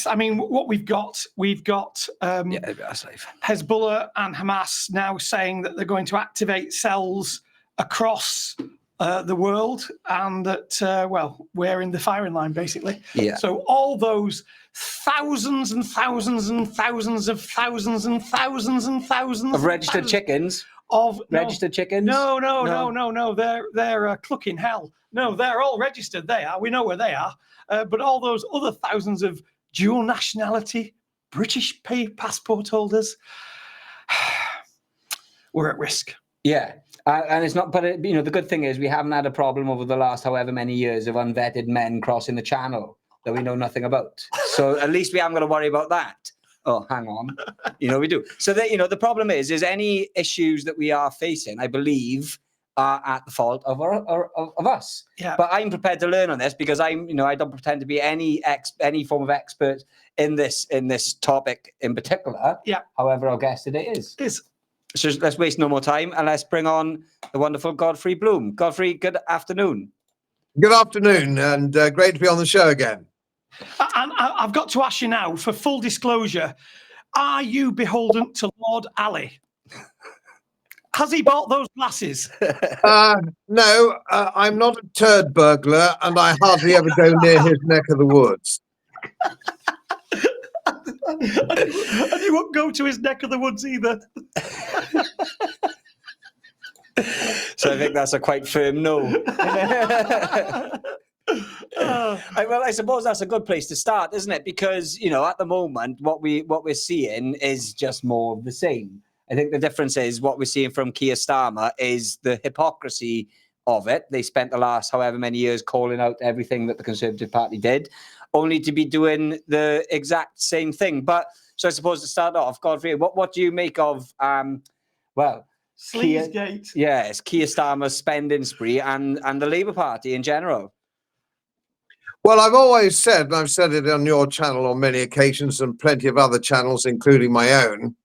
I mean, what we've got that's safe. Hezbollah and Hamas now saying that they're going to activate cells across the world, and that, well, we're in the firing line, basically. Yeah. So all those thousands and thousands and thousands of thousands and thousands and thousands of registered chickens. Registered chickens? No. They're clucking hell. No, they're all registered. They are. We know where they are. But all those other thousands of dual nationality British passport holders, we're at risk. Yeah. And it's not, but the good thing is we haven't had a problem over the last however many years of unvetted men crossing the channel that we know nothing about. So at least we haven't got to worry about that. Oh, hang on. We do. So that, the problem is any issues that we are facing, I believe, are at the fault of us. Yeah. But I'm prepared to learn on this because I don't pretend to be any form of expert in this topic in particular. Yeah. However, our guest today is. Is. So let's waste no more time and let's bring on the wonderful Godfrey Bloom. Godfrey, good afternoon. Good afternoon, and great to be on the show again. And I've got to ask you now, for full disclosure, are you beholden to Lord Ali? Has he bought those glasses? No, I'm not a turd burglar, and I hardly ever go near his neck of the woods. And you won't go to his neck of the woods either. So I think that's a quite firm no. Well, I suppose that's a good place to start, isn't it? Because at the moment, what we're seeing is just more of the same. I think the difference is what we're seeing from Keir Starmer is the hypocrisy of it. They spent the last however many years calling out everything that the Conservative Party did, only to be doing the exact same thing. But so I suppose to start off, Godfrey, what do you make of Sleazegate? Yes, Keir Starmer's spending spree and the Labour Party in general. Well, I've always said, and I've said it on your channel on many occasions and plenty of other channels, including my own,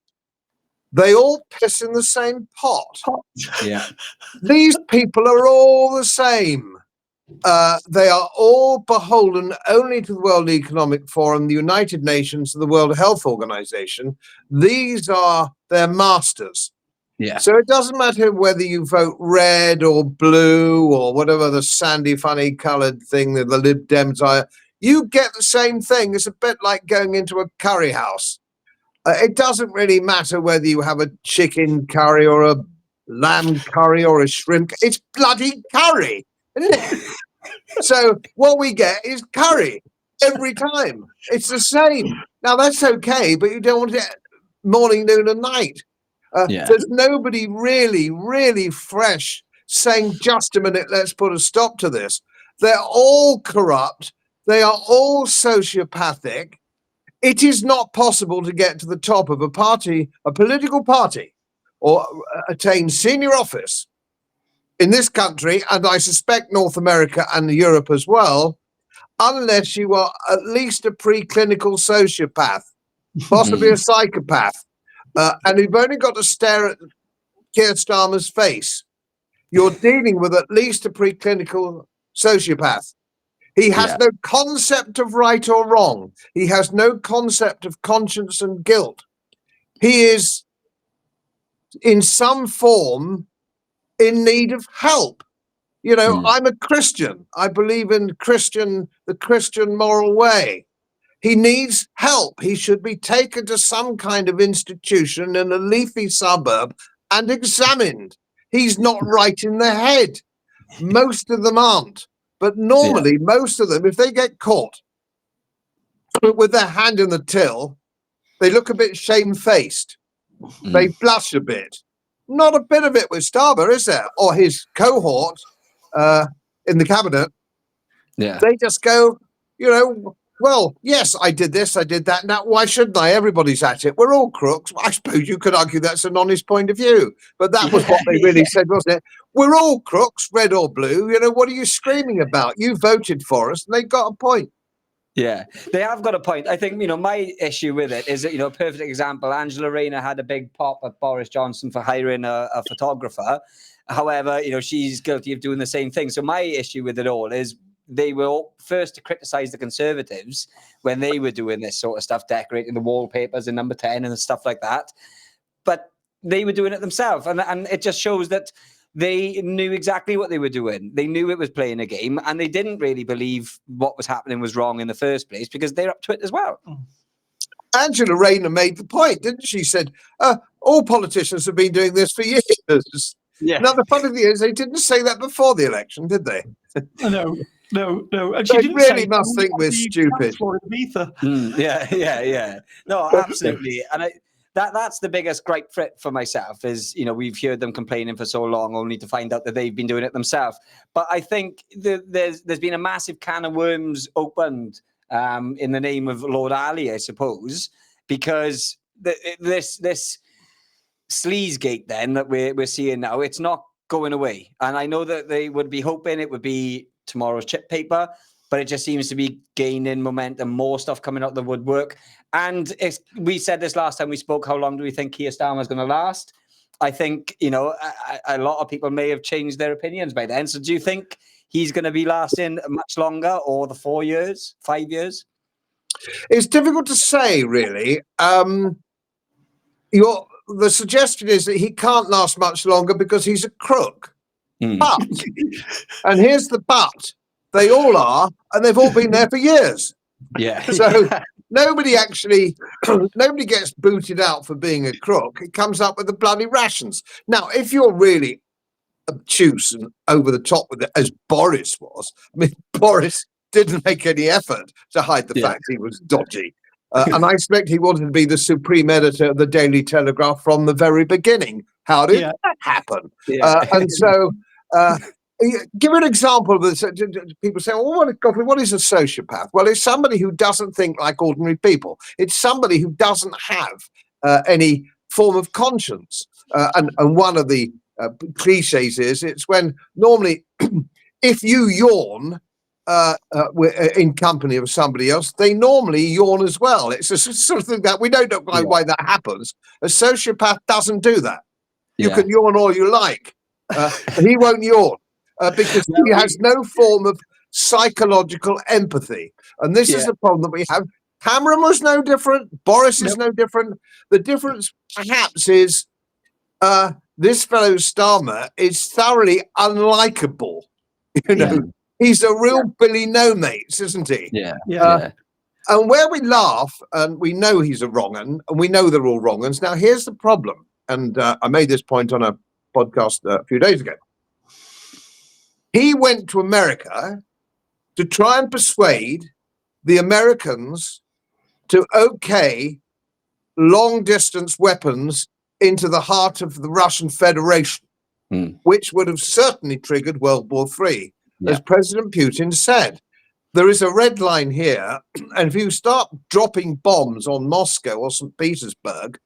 they all piss in the same pot. Yeah. These people are all the same. They are all beholden only to the World Economic Forum, the United Nations, and the World Health Organization. These are their masters. Yeah. So it doesn't matter whether you vote red or blue or whatever the sandy, funny coloured thing that the Lib Dems are. You get the same thing. It's a bit like going into a curry house. It doesn't really matter whether you have a chicken curry or a lamb curry or a shrimp. It's bloody curry, isn't it? So what we get is curry every time. It's the same. Now, that's okay, but you don't want it morning, noon and night. There's nobody really fresh saying, just a minute, let's put a stop to this. They're all corrupt. They are all sociopathic. It is not possible to get to the top of a party, a political party, or attain senior office in this country, and I suspect North America and Europe as well, unless you are at least a preclinical sociopath, possibly a psychopath. And you've only got to stare at Keir Starmer's face. You're dealing with at least a preclinical sociopath. He has no concept of right or wrong. He has no concept of conscience and guilt. He is, in some form, in need of help. I'm a Christian. I believe in the Christian moral way. He needs help. He should be taken to some kind of institution in a leafy suburb and examined. He's not right in the head. Most of them aren't. But normally, most of them, if they get caught with their hand in the till, they look a bit shamefaced. They blush a bit. Not a bit of it with Starmer, is there? Or his cohort in the cabinet. Yeah. They just go, well, yes, I did this, I did that. Now, why shouldn't I? Everybody's at it. We're all crooks. I suppose you could argue that's an honest point of view. But that was what they really said, wasn't it? We're all crooks, red or blue. What are you screaming about? You voted for us, and they got a point. Yeah, they have got a point. I think, my issue with it is that, a perfect example, Angela Rayner had a big pop at Boris Johnson for hiring a photographer. However, she's guilty of doing the same thing. So my issue with it all is, they were all first to criticise the Conservatives when they were doing this sort of stuff, decorating the wallpapers in Number 10 and stuff like that. But they were doing it themselves, and it just shows that they knew exactly what they were doing. They knew it was playing a game, and they didn't really believe what was happening was wrong in the first place because they're up to it as well. Angela Rayner made the point, didn't she? She said, all politicians have been doing this for years. Yeah. Now, the funny thing is, they didn't say that before the election, did they? No. And They didn't really say must think we're stupid. Yeah. No, absolutely. And that's the biggest gripe for myself is, we've heard them complaining for so long, only to find out that they've been doing it themselves. But I think there's been a massive can of worms opened in the name of Lord Ali, I suppose, because this sleazegate then that we're seeing now, it's not going away. And I know that they would be hoping it would be tomorrow's chip paper, but it just seems to be gaining momentum, more stuff coming out of the woodwork. And we said this last time we spoke, how long do we think Keir Starmer is going to last? I think, a lot of people may have changed their opinions by then. So do you think he's going to be lasting much longer, or the 4 years, 5 years? It's difficult to say, really. The suggestion is that he can't last much longer because he's a crook. But, and here's the but, they all are, and they've all been there for years. Yeah. So nobody gets booted out for being a crook. It comes up with the bloody rations. Now, if you're really obtuse and over the top with it, as Boris was, I mean, Boris didn't make any effort to hide the fact he was dodgy. And I expect he wanted to be the supreme editor of the Daily Telegraph from the very beginning. How did that happen? Yeah. And so, give an example of this. People say, well, Godfrey, what is a sociopath? Well, it's somebody who doesn't think like ordinary people. It's somebody who doesn't have any form of conscience. And one of the cliches is it's when normally if you yawn in company of somebody else, they normally yawn as well. It's a sort of thing that we don't know why that happens. A sociopath doesn't do that. You can yawn all you like. He won't yawn because he has no form of psychological empathy. And this is the problem that we have. Cameron was no different. Boris is no different. The difference perhaps is this fellow Starmer is thoroughly unlikable. He's a real Billy No-Mates, isn't he? Yeah. And where we laugh, and we know he's a wrong-un, and we know they're all wrong-uns. Now, here's the problem. And I made this point on a podcast a few days ago. He went to America to try and persuade the Americans to okay long-distance weapons into the heart of the Russian Federation, which would have certainly triggered World War III. As President Putin said, there is a red line here, and if you start dropping bombs on Moscow or St. Petersburg,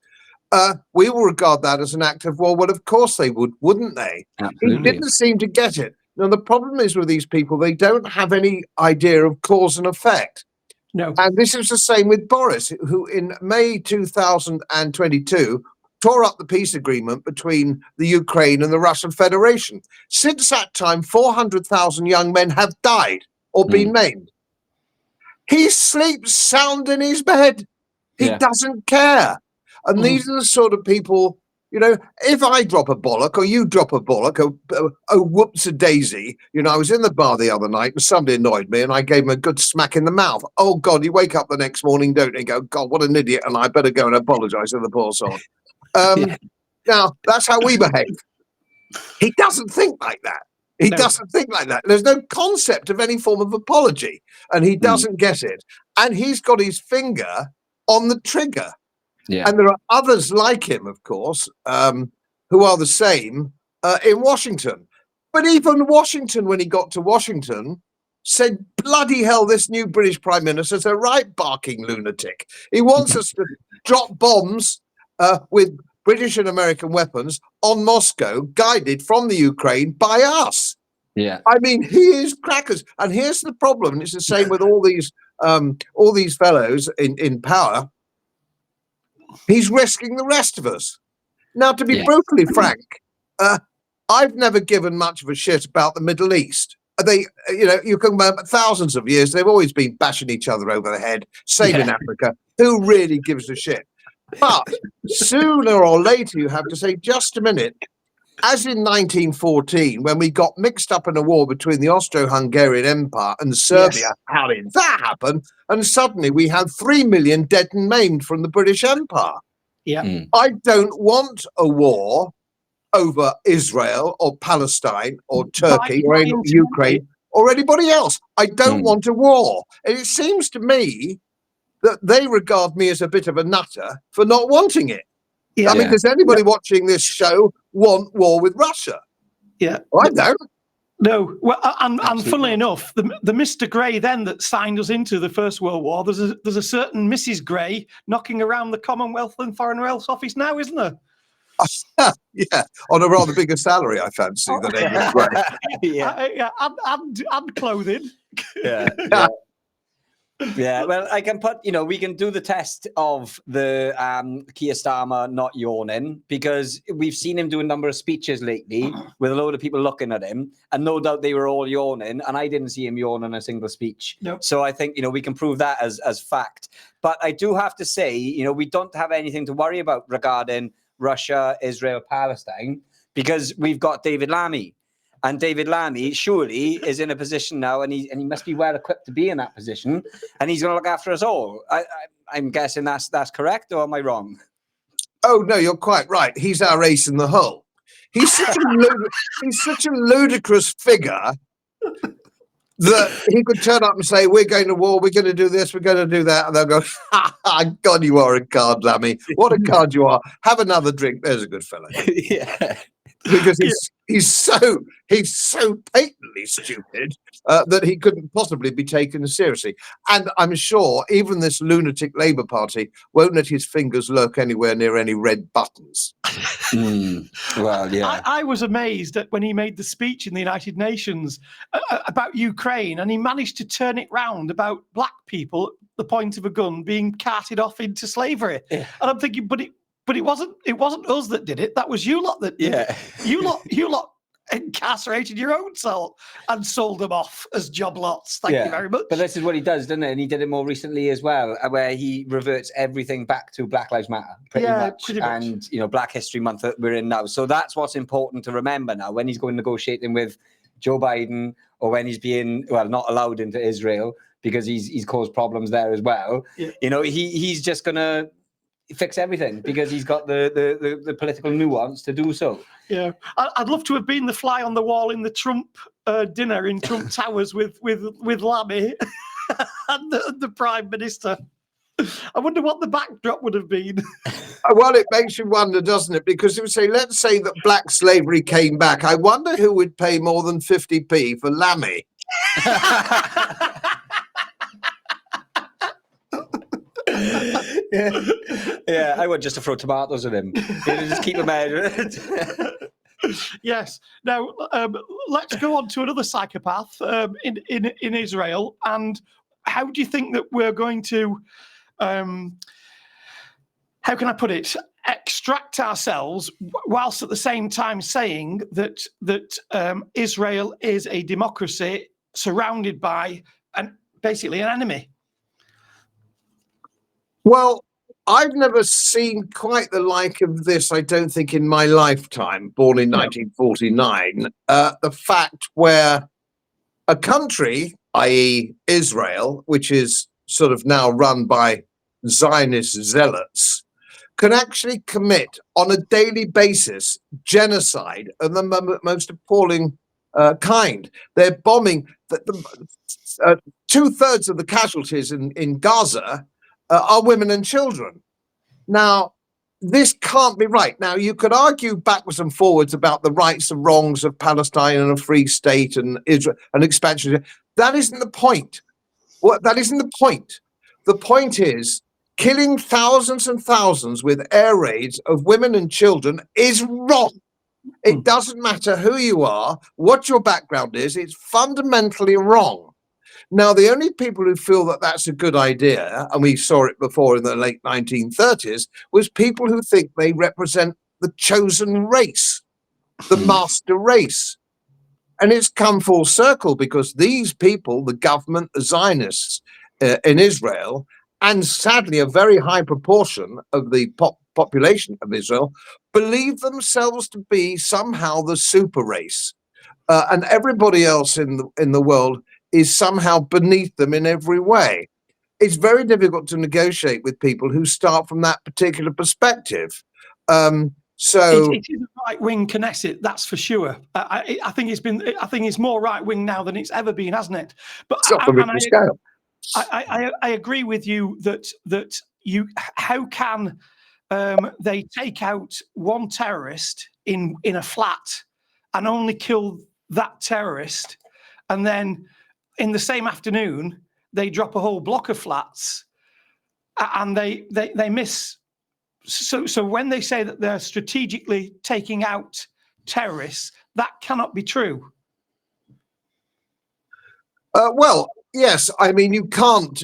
we will regard that as an act of war. Well, of course they would, wouldn't they? Absolutely. He didn't seem to get it. Now, the problem is with these people, they don't have any idea of cause and effect. No. And this is the same with Boris, who in May 2022 tore up the peace agreement between the Ukraine and the Russian Federation. Since that time, 400,000 young men have died or been maimed. He sleeps sound in his bed. He doesn't care. And these are the sort of people, if I drop a bollock or you drop a bollock, oh, whoops-a-daisy. I was in the bar the other night and somebody annoyed me and I gave him a good smack in the mouth. Oh, God, you wake up the next morning, don't you? And go, God, what an idiot. And I better go and apologise to the poor soul. Now, that's how we behave. He doesn't think like that. He doesn't think like that. There's no concept of any form of apology, and he doesn't get it. And he's got his finger on the trigger. Yeah. And there are others like him, of course, who are the same in Washington. But even Washington, when he got to Washington, said, bloody hell, this new British Prime Minister's a right barking lunatic. He wants us to drop bombs with British and American weapons on Moscow, guided from the Ukraine by us. Yeah, I mean, he is crackers. And here's the problem, and it's the same with all these fellows in power. He's risking the rest of us. Now, to be brutally frank, I've never given much of a shit about the Middle East. They, you can remember thousands of years, they've always been bashing each other over the head. Same in Africa. Who really gives a shit? But sooner or later, you have to say, just a minute. As in 1914, when we got mixed up in a war between the Austro-Hungarian Empire and Serbia, how did that happen? And suddenly we had 3 million dead and maimed from the British Empire. Yeah. I don't want a war over Israel or Palestine or Turkey or Ukraine or anybody else. I don't want a war. And it seems to me that they regard me as a bit of a nutter for not wanting it. I mean, does anybody watching this show want war with Russia? Yeah. I don't. No. Well, and funnily enough, the Mr. Grey then that signed us into the First World War, there's a certain Mrs. Grey knocking around the Commonwealth and Foreign Relations Office now, isn't there? Yeah, on a rather bigger salary, I fancy, than Amy Gray. And clothing. Yeah, well, I can put, we can do the test of the Keir Starmer not yawning, because we've seen him do a number of speeches lately with a load of people looking at him, and no doubt they were all yawning, and I didn't see him yawn on a single speech. Nope. So I think, we can prove that as fact. But I do have to say, we don't have anything to worry about regarding Russia, Israel, Palestine, because we've got David Lamy. And David Lamy surely is in a position now, and he must be well equipped to be in that position, and he's going to look after us all. I'm guessing that's correct, or am I wrong? Oh no, you're quite right. He's our ace in the hole. He's such a ludicrous figure that he could turn up and say, "We're going to war. We're going to do this. We're going to do that," and they'll go, "Ha, God, you are a card, Lamy. What a card you are. Have another drink. There's a good fella." Yeah. Because he's so patently stupid that he couldn't possibly be taken seriously. And I'm sure even this lunatic Labour Party won't let his fingers lurk anywhere near any red buttons. Well, yeah. I was amazed at when he made the speech in the United Nations about Ukraine, and he managed to turn it round about black people at the point of a gun being carted off into slavery. Yeah. And I'm thinking, but it wasn't us that did it. That was you lot that did it. You lot incarcerated your own soul and sold them off as job lots. Thank you very much. But this is what he does, doesn't it? And he did it more recently as well, where he reverts everything back to Black Lives Matter, pretty much. And Black History Month that we're in now. So that's what's important to remember now when he's going negotiating with Joe Biden, or when he's being not allowed into Israel because he's caused problems there as well. Yeah. He's just gonna fix everything because he's got the political nuance to do so. Yeah, I'd love to have been the fly on the wall in the Trump dinner in Trump Towers with Lamy and the Prime Minister. I wonder what the backdrop would have been. Well, it makes you wonder, doesn't it? Because it would say, let's say that black slavery came back. I wonder who would pay more than 50p for Lamy. Yeah, I would just to throw tomatoes at him. Just keep him out. Yes. Now let's go on to another psychopath in Israel. And how do you think that we're going to? How can I put it? Extract ourselves whilst at the same time saying that Israel is a democracy surrounded by basically an enemy. Well, I've never seen quite the like of this, I don't think, in my lifetime, born in 1949. The fact where a country, i.e. Israel, which is sort of now run by Zionist zealots, can actually commit on a daily basis genocide of the most appalling kind. They're bombing. 2/3 of the casualties in Gaza are women and children. Now, this can't be right. Now, you could argue backwards and forwards about the rights and wrongs of Palestine and a free state and Israel and expansion. That isn't the point. That isn't the point. The point is killing thousands and thousands with air raids of women and children is wrong. It doesn't matter who you are, what your background is. It's fundamentally wrong. Now, the only people who feel that that's a good idea, and we saw it before in the late 1930s, was people who think they represent the chosen race, the master race. and it's come full circle because these people, the government, the Zionists in Israel, and sadly a very high proportion of the population of Israel, believe themselves to be somehow the super race, and everybody else in the world is somehow beneath them in every way. It's very difficult to negotiate with people who start from that particular perspective. So it is a right-wing Knesset, that's for sure. I think it's more right-wing now than it's ever been, hasn't it? But it's off the Richter scale. I agree with you that how can they take out one terrorist in a flat and only kill that terrorist, and then in the same afternoon they drop a whole block of flats and they miss. So when they say that they're strategically taking out terrorists, that cannot be true. Well, yes. I mean, you can't.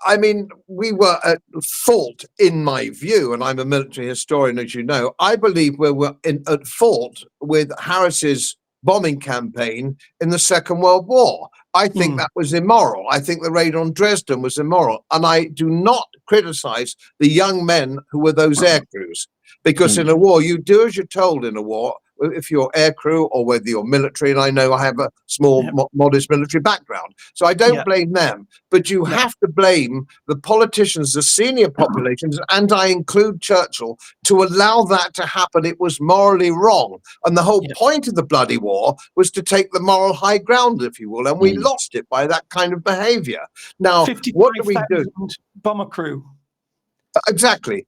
I mean, we were at fault, in my view, and I'm a military historian, as you know. I believe we were at fault with Harris's bombing campaign in the Second World War. I think that was immoral. I think the raid on Dresden was immoral. And I do not criticize the young men who were those air crews, because in a war, you do as you're told in a war, if you're air crew or whether you're military. And I know I have a small, modest military background, so I don't blame them. But you have to blame the politicians, the senior populations, and I include Churchill, to allow that to happen. It was morally wrong. And the whole point of the bloody war was to take the moral high ground, if you will, and we lost it by that kind of behavior. Now, what do we do? Bomber crew. Exactly.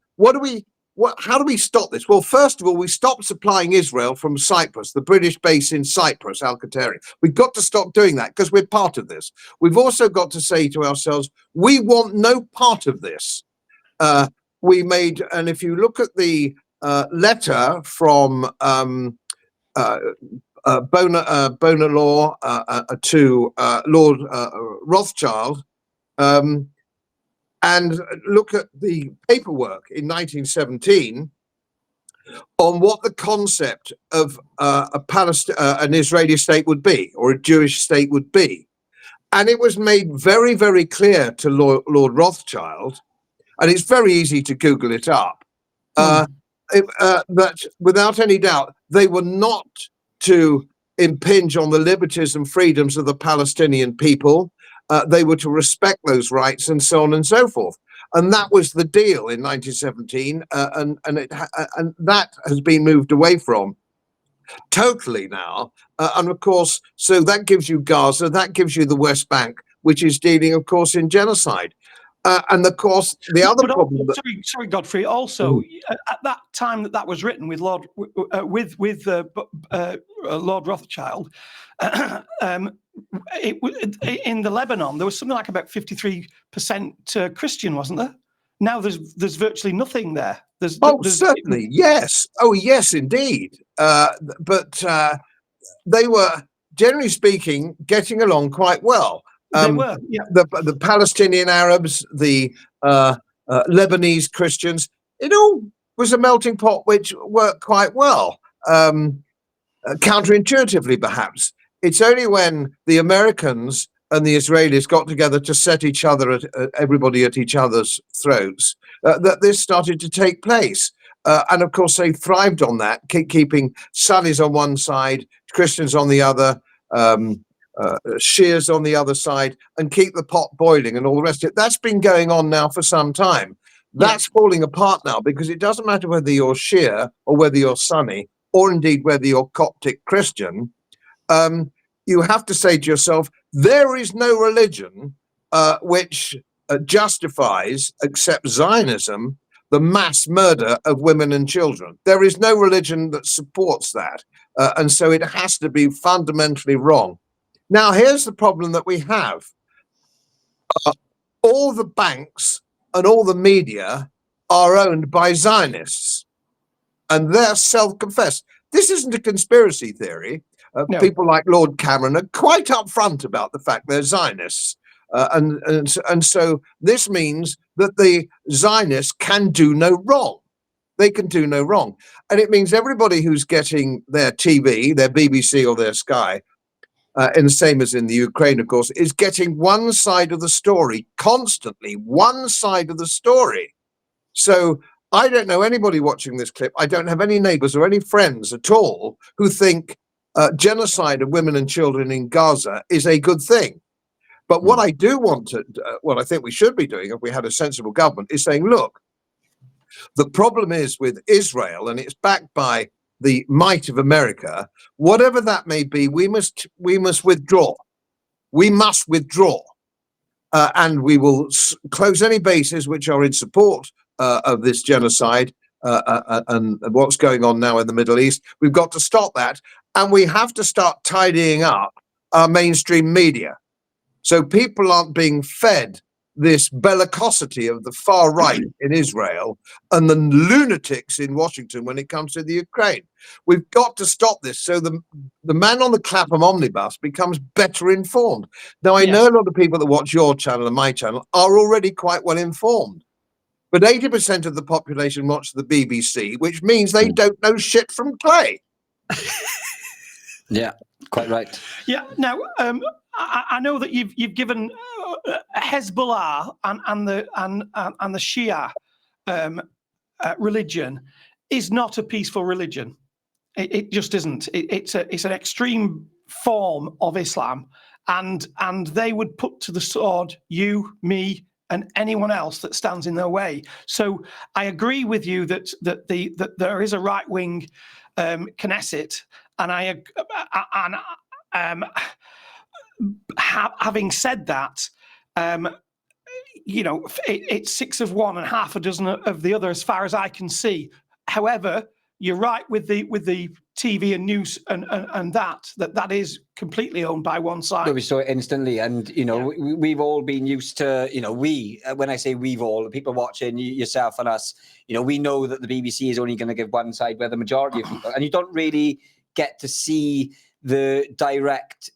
How do we stop this? Well, first of all, we stopped supplying Israel from Cyprus, the British base in Cyprus, Al-Qatari. We've got to stop doing that because we're part of this. We've also got to say to ourselves, we want no part of this. We made, and if you look at the letter from Bonelaw to Lord Rothschild, and look at the paperwork in 1917 on what the concept of an Israeli state would be, or a Jewish state would be. And it was made very, very clear to Lord Rothschild, and it's very easy to Google it up, that without any doubt, they were not to impinge on the liberties and freedoms of the Palestinian people. They were to respect those rights and so on and so forth. And that was the deal in 1917. And that has been moved away from totally now. And of course, so that gives you Gaza, that gives you the West Bank, which is dealing, of course, in genocide. And of course, the other problem. Sorry, Godfrey. Also, at that time that was written with Lord Rothschild, in the Lebanon, there was something like about 53% Christian, wasn't there? Now there's virtually nothing there. There's certainly, yes. Oh, yes, indeed. But they were, generally speaking, getting along quite well. They were, yeah. The Palestinian Arabs, the Lebanese Christians, it all was a melting pot which worked quite well, counterintuitively perhaps. It's only when the Americans and the Israelis got together to set everybody at each other's throats that this started to take place. And of course, they thrived on that, keeping Sunnis on one side, Christians on the other, Shias on the other side, and keep the pot boiling and all the rest of it. That's been going on now for some time. That's falling apart now, because it doesn't matter whether you're Shia or whether you're Sunni, or indeed whether you're Coptic Christian. You have to say to yourself, there is no religion which justifies, except Zionism, the mass murder of women and children. There is no religion that supports that. And so it has to be fundamentally wrong. Now, here's the problem that we have. All the banks and all the media are owned by Zionists, and they're self-confessed. This isn't a conspiracy theory. No. People like Lord Cameron are quite upfront about the fact they're Zionists. And so this means that the Zionists can do no wrong. They can do no wrong. And it means everybody who's getting their TV, their BBC or their Sky, and the same as in the Ukraine, of course, is getting one side of the story constantly, one side of the story. So I don't know anybody watching this clip. I don't have any neighbors or any friends at all who think genocide of women and children in Gaza is a good thing. But what I do want to, what I think we should be doing if we had a sensible government is saying, look, the problem is with Israel, and it's backed by the might of America, whatever that may be, we must withdraw. We must withdraw. And we will close any bases which are in support of this genocide and what's going on now in the Middle East. We've got to stop that. And we have to start tidying up our mainstream media, so people aren't being fed this bellicosity of the far right in Israel and the lunatics in Washington when it comes to the Ukraine. We've got to stop this so the man on the Clapham omnibus becomes better informed. Now, I know a lot of people that watch your channel and my channel are already quite well informed, but 80% of the population watch the BBC, which means they don't know shit from clay. Yeah, quite right. Yeah. Now, I know that you've given Hezbollah and the Shia religion is not a peaceful religion. It just isn't. It's an extreme form of Islam, and they would put to the sword you, me, and anyone else that stands in their way. So I agree with you that there is a right wing Knesset, and having said that, it's 6 of one and half a dozen of the other, as far as I can see. However, you're right with the TV and news and that is completely owned by one side. We saw it instantly, and we've all been used to, when I say we've all, the people watching, yourself and us, we know that the BBC is only going to give one side where the majority of people, and you don't really get to see the direct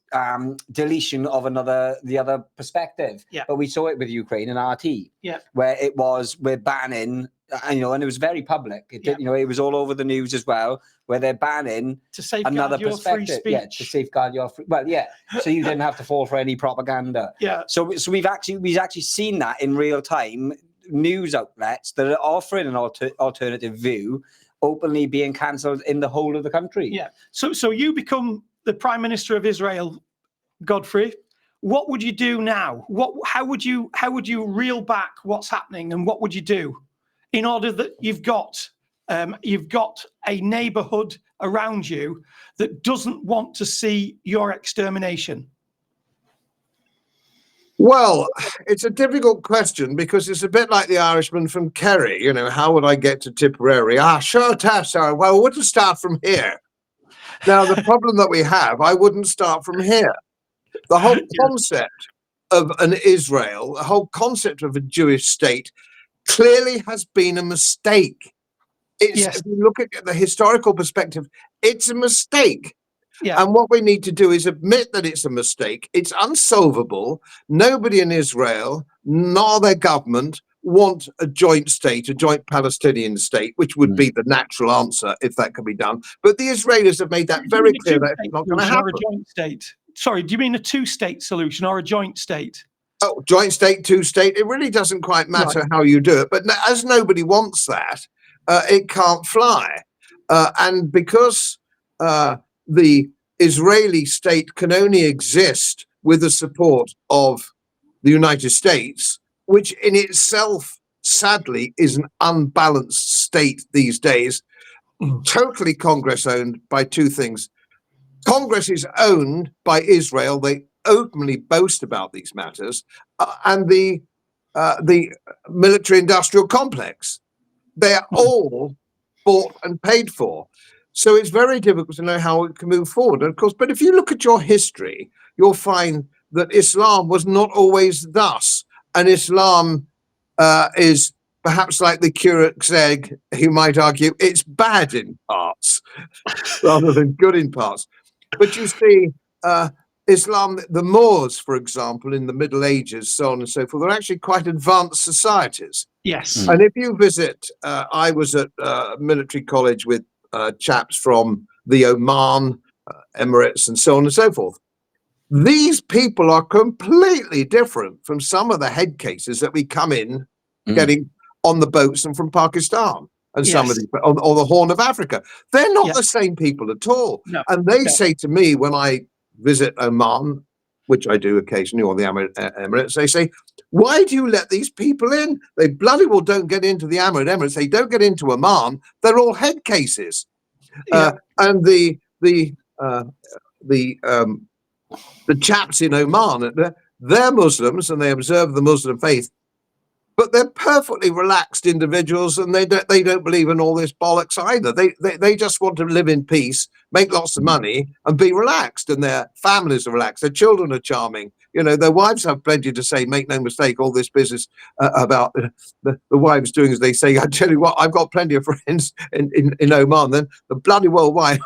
deletion of the other perspective. Yeah. But we saw it with Ukraine and RT, where it was, we're banning, and it was very public. It did, it was all over the news as well, where they're banning to safeguard another your perspective. free speech. Yeah, to safeguard your free, so you didn't have to fall for any propaganda. Yeah. So we've actually seen that in real time. News outlets that are offering an alternative view openly being cancelled in the whole of the country. Yeah. So you become the Prime Minister of Israel, Godfrey. What would you do now? How would you reel back what's happening, and what would you do in order that you've got a neighborhood around you that doesn't want to see your extermination? Well, it's a difficult question because it's a bit like the Irishman from Kerry. How would I get to Tipperary? Sure, sorry. Well, I wouldn't start from here. Now, the problem that we have, I wouldn't start from here. The whole concept of an Israel, the whole concept of a Jewish state clearly has been a mistake. If you look at the historical perspective, it's a mistake. Yeah. And what we need to do is admit that it's a mistake. It's unsolvable. Nobody in Israel, nor their government, want a joint state, a joint Palestinian state, which would be the natural answer if that could be done. But the Israelis have made that very clear that it's not going to happen. A joint state. Sorry, do you mean a two-state solution or a joint state? Oh, joint state, two-state. It really doesn't quite matter how you do it. But as nobody wants that, it can't fly. And because the Israeli state can only exist with the support of the United States, which in itself, sadly, is an unbalanced state these days, totally Congress-owned by two things. Congress is owned by Israel. They openly boast about these matters, and the military-industrial complex. They are all bought and paid for. So it's very difficult to know how it can move forward. And of course, but if you look at your history, you'll find that Islam was not always thus. And Islam is perhaps like the curate's egg, you might argue, it's bad in parts rather than good in parts. But you see, Islam, the Moors, for example, in the Middle Ages, so on and so forth, are actually quite advanced societies. Yes. And if you visit, I was at military college with chaps from the Oman, Emirates, and so on and so forth. These people are completely different from some of the head cases that we come in getting on the boats and from Pakistan and some of Yes. the or the Horn of Africa. They're not Yeah. the same people at all. No, And they no. say to me when I visit Oman, which I do occasionally, or the Emirates, they say, why do you let these people in? They bloody well don't get into the Emirates. They don't get into Oman. They're all head cases. Yeah. And the chaps in Oman, they're Muslims and they observe the Muslim faith, but they're perfectly relaxed individuals, and they don't believe in all this bollocks either. They just want to live in peace, make lots of money, and be relaxed. And their families are relaxed. Their children are charming. You know, their wives have plenty to say. Make no mistake, all this business about the wives doing as they say. I tell you what, I've got plenty of friends in Oman. Then the bloody well wife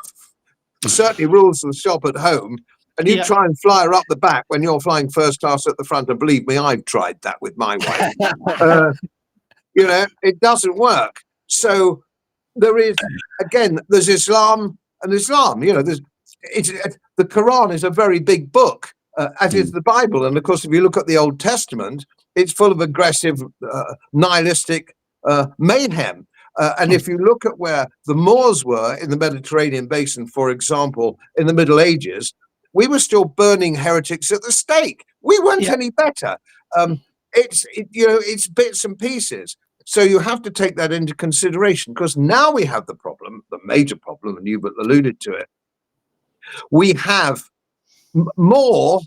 certainly rules the shop at home. And you try and fly her up the back when you're flying first class at the front. And believe me, I've tried that with my wife. You know, it doesn't work. So there is, again, there's Islam and Islam. You know, the Quran is a very big book, as is the Bible. And of course, if you look at the Old Testament, it's full of aggressive, nihilistic mayhem. And if you look at where the Moors were in the Mediterranean basin, for example, in the Middle Ages, we were still burning heretics at the stake. We weren't any better. It's bits and pieces. So you have to take that into consideration, because now we have the problem, the major problem, and you've alluded to it. We have more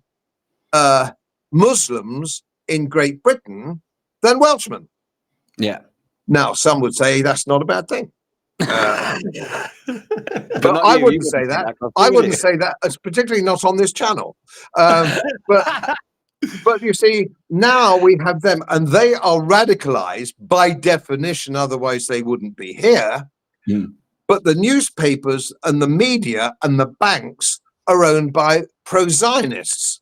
Muslims in Great Britain than Welshmen. Yeah. Now, some would say that's not a bad thing. But I wouldn't say that. I wouldn't say that, particularly not on this channel. But you see, now we have them, and they are radicalized by definition, otherwise they wouldn't be here. But the newspapers and the media and the banks are owned by pro-Zionists.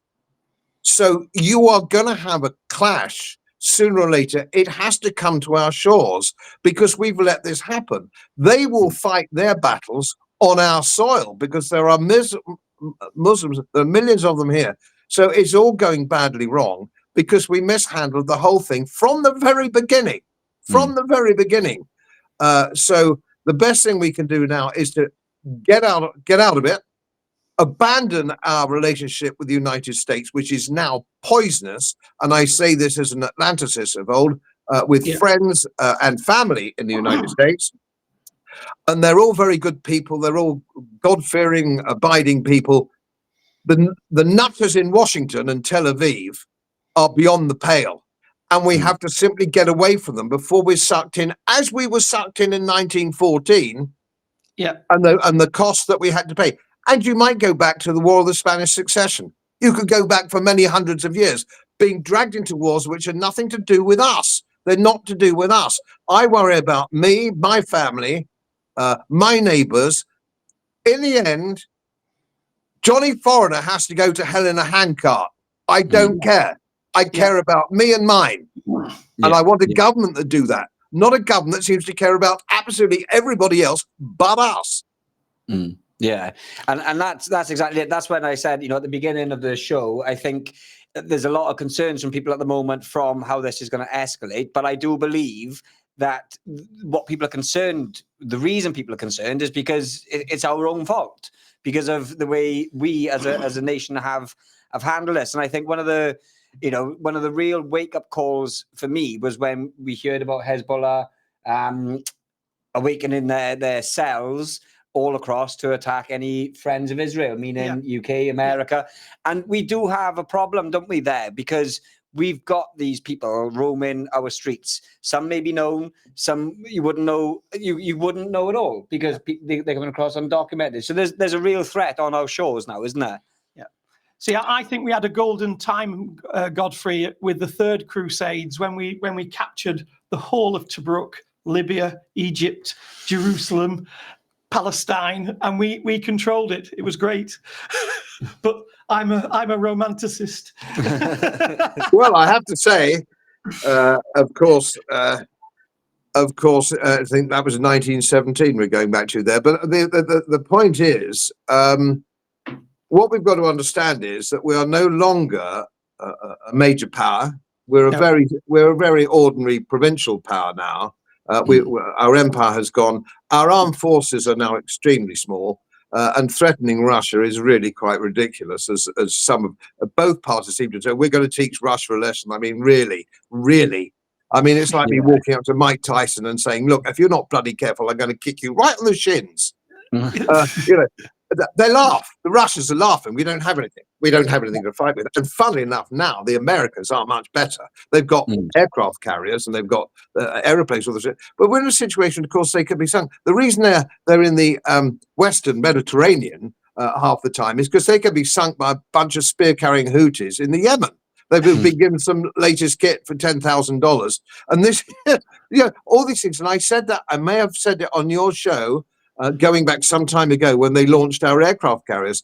So you are going to have a clash sooner or later. It has to come to our shores, because we've let this happen. They will fight their battles on our soil, because there are Muslims, there are millions of them here. So it's all going badly wrong, because we mishandled the whole thing from the very beginning. From the very beginning. So the best thing we can do now is to get out of it, abandon our relationship with the United States, which is now poisonous. And I say this as an Atlanticist of old, with friends and family in the United States. And they're all very good people. They're all God-fearing, abiding people. The nutters in Washington and Tel Aviv are beyond the pale. And we have to simply get away from them before we're sucked in, as we were sucked in 1914. Yeah. And the cost that we had to pay. And you might go back to the War of the Spanish Succession. You could go back for many hundreds of years, being dragged into wars which are nothing to do with us. They're not to do with us. I worry about me, my family, my neighbors. In the end, Johnny Foreigner has to go to hell in a handcart. I don't care. I care about me and mine. And I want a government to do that, not a government that seems to care about absolutely everybody else but us. Yeah, and that's exactly it. That's when I said, at the beginning of the show, I think there's a lot of concerns from people at the moment from how this is going to escalate. But I do believe that what people are concerned, the reason people are concerned, is because it's our own fault, because of the way we as a nation have handled this. And I think one of the real wake up calls for me was when we heard about Hezbollah awakening their cells all across to attack any friends of Israel, meaning UK, America. And we do have a problem, don't we, there? Because we've got these people roaming our streets. Some may be known, some you wouldn't know. You wouldn't know at all, because they're coming across undocumented. So there's a real threat on our shores now, isn't there? Yeah. See, I think we had a golden time, Godfrey, with the Third Crusades, when we captured the whole of Tobruk, Libya, Egypt, Jerusalem, Palestine, and we controlled it. It was great. But I'm a romanticist. Well, I have to say, of course, I think that was 1917 we're going back to there. But the point is, what we've got to understand is that we are no longer a major power. We're a very ordinary provincial power now. Our empire has gone. Our armed forces are now extremely small, and threatening Russia is really quite ridiculous. As some of both parties seem to say, we're going to teach Russia a lesson. I mean, really. I mean, it's like me walking up to Mike Tyson and saying, "Look, if you're not bloody careful, I'm going to kick you right on the shins." You know, they laugh. The Russians are laughing. We don't have anything. We don't have anything to fight with. And funnily enough, now the Americans are much better. They've got aircraft carriers and they've got aeroplanes. All this. But we're in a situation, of course, they could be sunk. The reason they're in the Western Mediterranean half the time is because they can be sunk by a bunch of spear-carrying Houthis in the Yemen. They've been given some latest kit for $10,000. And this, all these things. And I said that, I may have said it on your show, going back some time ago when they launched our aircraft carriers.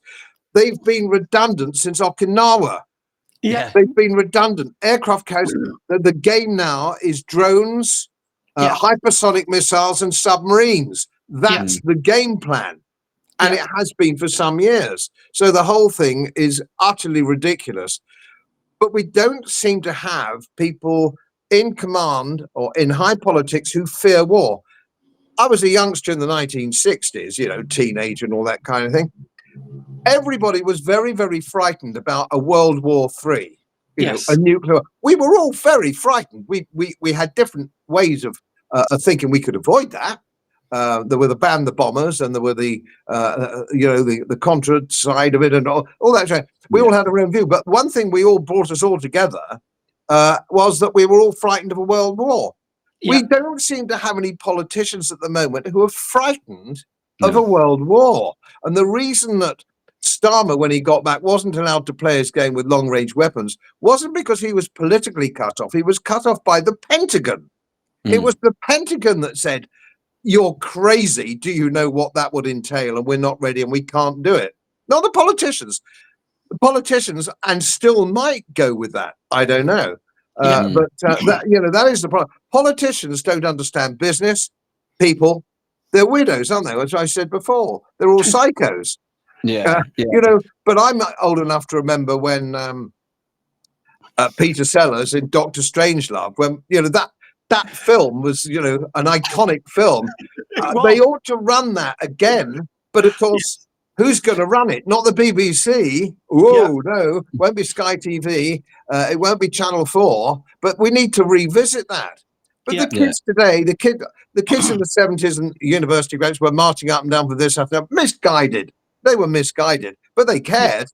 They've been redundant since Okinawa. Yeah. They've been redundant. Aircraft carriers, the game now is drones, hypersonic missiles and submarines. That's the game plan. And it has been for some years. So the whole thing is utterly ridiculous. But we don't seem to have people in command or in high politics who fear war. I was a youngster in the 1960s, teenager and all that kind of thing. Everybody was very, very frightened about a World War III, a nuclear. We were all very frightened. We had different ways of thinking we could avoid that. There were the ban the bombers, and there were the Contra side of it, and all that. We all had our own view, but one thing we all brought us all together was that we were all frightened of a world war. We don't seem to have any politicians at the moment who are frightened of a world war. And the reason that Starmer, when he got back, wasn't allowed to play his game with long-range weapons wasn't because he was politically cut off. He was cut off by the Pentagon. It was the Pentagon that said, "You're crazy. Do you know what that would entail? And we're not ready and we can't do it." Not the politicians. The politicians, and still might go with that. I don't know. But that is the problem. Politicians don't understand business, people. They're widows, aren't they? As I said before, they're all psychos. But I'm old enough to remember when Peter Sellers in Dr. Strangelove, when that film was an iconic film. They ought to run that again, but of course. Who's going to run it? Not the BBC. No, won't be Sky TV. It won't be Channel 4. But we need to revisit that. But the kids today, the kids in the 70s and university graduates were marching up and down for this after misguided. They were misguided, but they cared.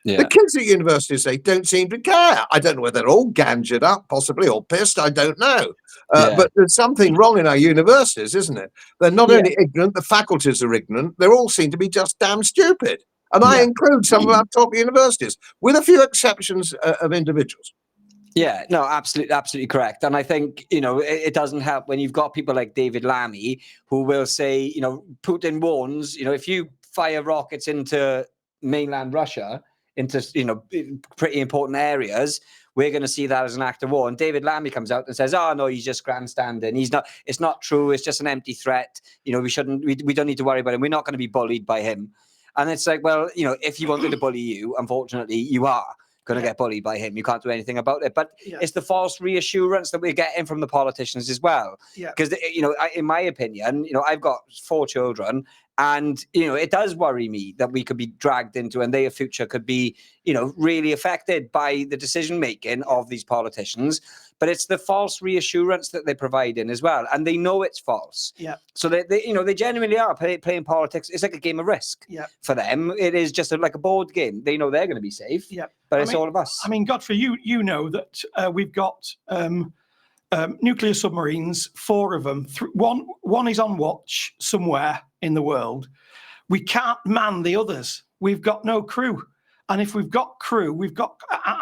The kids at universities, they don't seem to care. I don't know whether they're all gangered up, possibly, or pissed. I don't know. But there's something wrong in our universities, isn't it? They're not only ignorant, the faculties are ignorant. They all seem to be just damn stupid. And I include some of our top universities, with a few exceptions of individuals. Yeah, no, absolutely correct. And I think, it doesn't help when you've got people like David Lamy who will say, Putin warns, if you fire rockets into mainland Russia, into pretty important areas, we're going to see that as an act of war. And David Lamy comes out and says, "Oh no, he's just grandstanding. It's not true. It's just an empty threat. We don't need to worry about him. We're not going to be bullied by him." And it's like, well, if he wanted to bully you, unfortunately, you are going to get bullied by him. You can't do anything about it. But it's the false reassurance that we're getting from the politicians as well. Because in my opinion, I've got 4 children. And, it does worry me that we could be dragged into, and their future could be, really affected by the decision-making of these politicians. But it's the false reassurance that they're providing as well. And they know it's false. So they genuinely are playing politics. It's like a game of risk for them. It is just like a board game. They know they're going to be safe. But it's all of us. I mean, Godfrey, you know that we've got nuclear submarines, 4 of them. One is on watch somewhere in the world. We can't man the others. We've got no crew. And if we've got crew,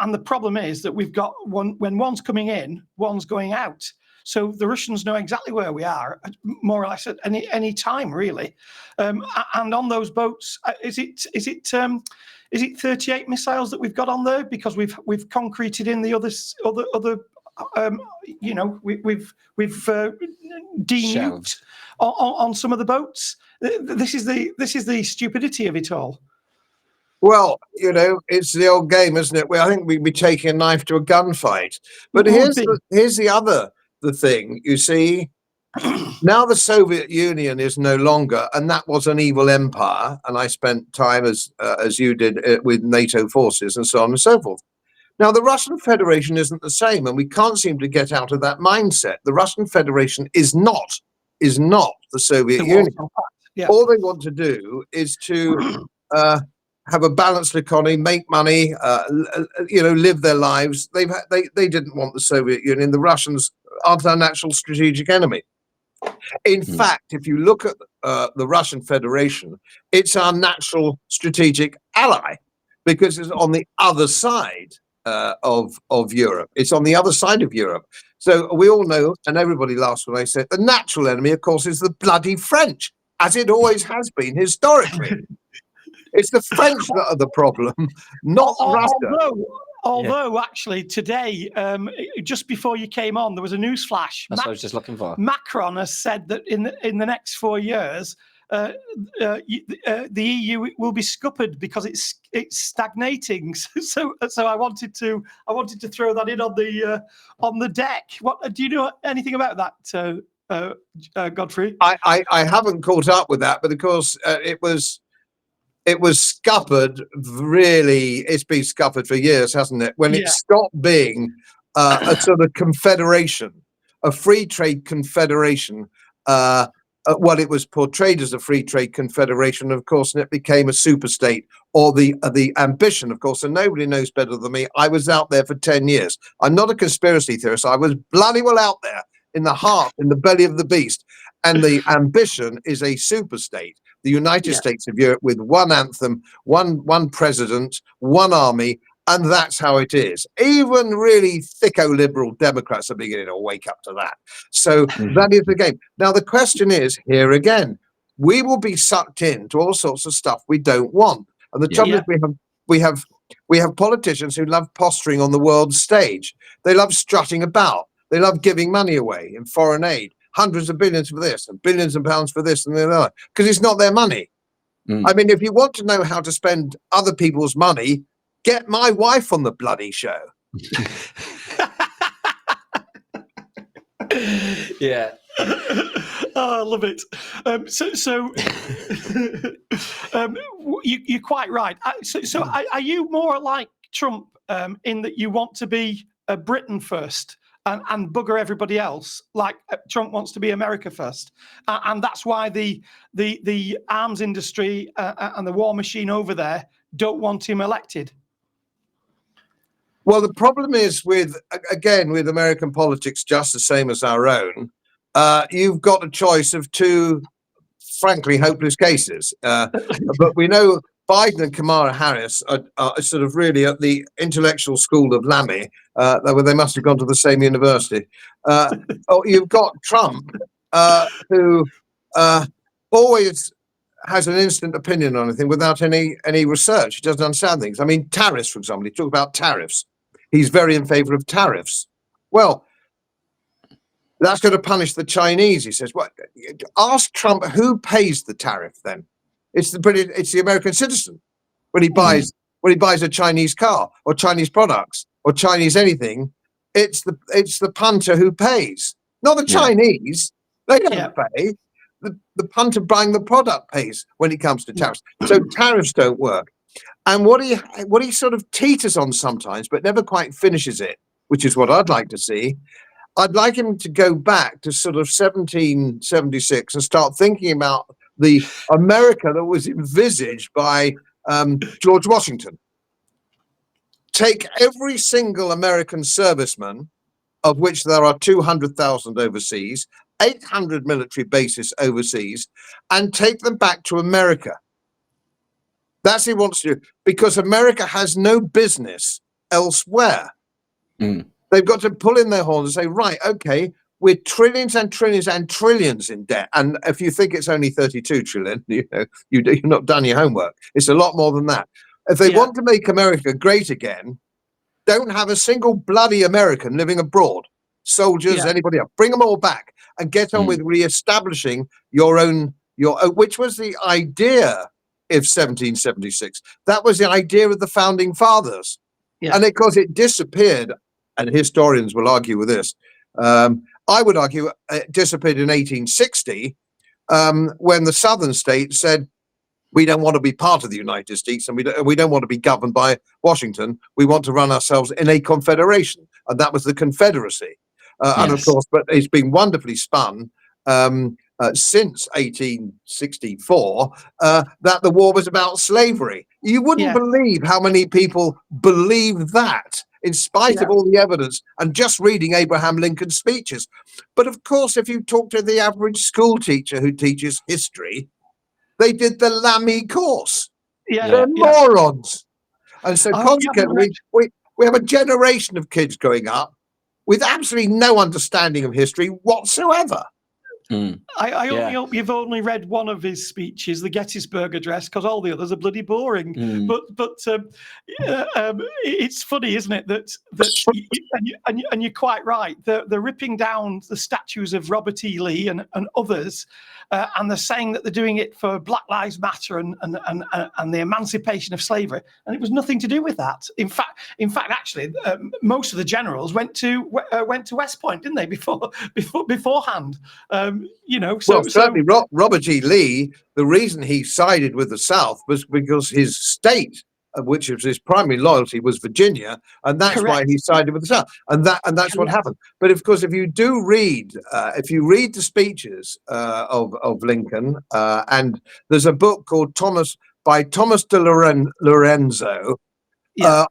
and the problem is that we've got when one's coming in, one's going out. So the Russians know exactly where we are, more or less at any time, really. And on those boats, is it 38 missiles that we've got on there? Because we've concreted in the other we've denuked on some of the boats. This is the stupidity of it all. Well, it's the old game, isn't it? Well, I think we'd be taking a knife to a gunfight. But It would here's the thing. You see, now the Soviet Union is no longer, and that was an evil empire. And I spent time as you did with NATO forces and so on and so forth. Now the Russian Federation isn't the same, and we can't seem to get out of that mindset. The Russian Federation is not the Soviet Union. Yeah. All they want to do is to have a balanced economy, make money, live their lives. They didn't want the Soviet Union. The Russians aren't our natural strategic enemy. In fact, if you look at the Russian Federation, it's our natural strategic ally because it's on the other side of Europe. It's on the other side of Europe. So we all know, and everybody laughs when I say it, the natural enemy, of course, is the bloody French, as it always has been historically. It's the French that are the problem, not Russia. Although actually today, just before you came on, there was a news flash. That's what I was just looking for. Macron has said that in the next 4 years, the EU will be scuppered because it's stagnating. So I wanted to throw that in on the deck. What do you know anything about that, Godfrey? I haven't caught up with that, but of course it was scuppered. Really, it's been scuppered for years, hasn't it? When it stopped being a sort of confederation, a free trade confederation. Well, it was portrayed as a free trade confederation, of course, and it became a super state, or the ambition, of course. And nobody knows better than me. I was out there for 10 years. I'm not a conspiracy theorist. I was bloody well out there in the heart, in the belly of the beast. And the ambition is a super state. The United States of Europe with one anthem, one president, one army, and that's how it is. Even really thicko liberal Democrats are beginning to wake up to that. So that is the game. Now the question is, here again, we will be sucked into all sorts of stuff we don't want. And the trouble is we have politicians who love posturing on the world stage. They love strutting about. They love giving money away in foreign aid. Hundreds of billions for this and billions of pounds for this and the other, because it's not their money. I mean, if you want to know how to spend other people's money, get my wife on the bloody show. Yeah. Oh, I love it. You're quite right. So are you more like Trump in that you want to be Britain first? And bugger everybody else, like Trump wants to be America first, and that's why the arms industry and the war machine over there don't want him elected. Well, the problem is with American politics, just the same as our own. You've got a choice of two, frankly, hopeless cases. But we know Biden and Kamala Harris are sort of really at the intellectual school of Lamy. They must have gone to the same university. You've got Trump, who always has an instant opinion on anything without any research. He doesn't understand things. I mean, tariffs, for example. He talked about tariffs. He's very in favor of tariffs. Well, that's going to punish the Chinese. He says. Well, ask Trump who pays the tariff then. It's the American citizen when he buys a Chinese car or Chinese products or Chinese anything. It's the punter who pays, not the Chinese. They don't pay. The punter buying the product pays when it comes to tariffs. So tariffs don't work. And what he sort of teeters on sometimes, but never quite finishes it, which is what I'd like to see. I'd like him to go back to sort of 1776 and start thinking about the America that was envisaged by George Washington. Take every single American serviceman, of which there are 200,000 overseas, 800 military bases overseas, and take them back to America. That's what he wants to do, because America has no business elsewhere. They've got to pull in their horns and say, right, okay, we're trillions and trillions and trillions in debt. And if you think it's only 32 trillion, you're not done your homework. It's a lot more than that. If they want to make America great again, don't have a single bloody American living abroad. Soldiers, anybody else, bring them all back and get on with re-establishing your own, which was the idea if 1776. That was the idea of the founding fathers. Yeah. And of course, it disappeared, and historians will argue with this. I would argue it disappeared in 1860 when the southern states said, we don't want to be part of the United States, and we don't want to be governed by Washington. We want to run ourselves in a confederation, and that was the Confederacy. And of Yes. course, but it's been wonderfully spun since 1864 that the war was about slavery. You wouldn't Yeah. believe how many people believe that, in spite of all the evidence and just reading Abraham Lincoln's speeches. But of course, if you talk to the average school teacher who teaches history, they did the Lamy course. Yeah. They're morons. And so I hope you haven't consequently, we have a generation of kids growing up with absolutely no understanding of history whatsoever. I only hope you've only read one of his speeches, the Gettysburg Address, because all the others are bloody boring. But it's funny, isn't it, that and you're quite right. They're ripping down the statues of Robert E. Lee and others, and they're saying that they're doing it for Black Lives Matter and the emancipation of slavery, and it was nothing to do with that. In fact, actually, most of the generals went to West Point, didn't they? Beforehand. Certainly Robert E. Lee, the reason he sided with the South was because his state, which was his primary loyalty, was Virginia, and that's why he sided with the South, and that's what happened. But of course, if you read the speeches of Lincoln, and there's a book called Thomas de Lorenzo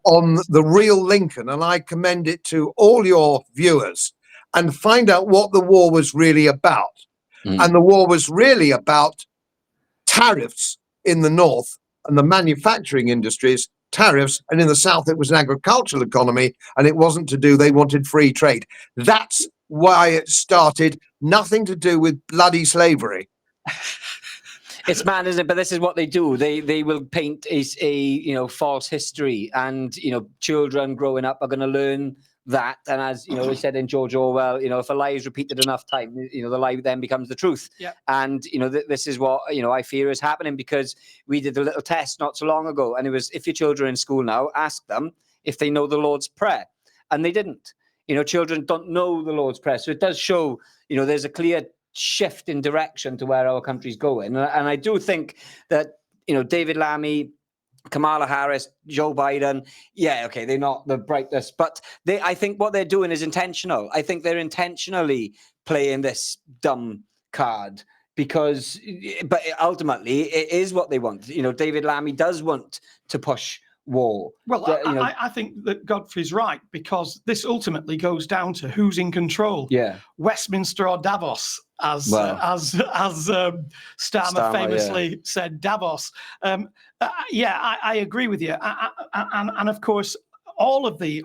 on the real Lincoln, and I commend it to all your viewers, and find out what the war was really about. And the war was really about tariffs in the North and the manufacturing industries, tariffs, and in the South it was an agricultural economy, and it wasn't they wanted free trade. That's why it started, nothing to do with bloody slavery. It's mad, isn't it? But this is what they do. They will paint a false history, and children growing up are going to learn that. And as we said in George Orwell, if a lie is repeated enough time, the lie then becomes the truth. Yeah. And this is what I fear is happening, because we did a little test not so long ago, and it was, if your children are in school now, ask them if they know the Lord's Prayer, and they didn't. Children don't know the Lord's Prayer, so it does show there's a clear shift in direction to where our country's going. And I do think that David Lamy, Kamala Harris, Joe Biden, they're not the brightest, but I think what they're doing is intentional. I think they're intentionally playing this dumb card, but ultimately it is what they want. David Lamy does want to push war. Well, I think that Godfrey's right, because this ultimately goes down to who's in control. Yeah, Westminster or Davos, as Starmer famously said, Davos. I agree with you, and of course, all of the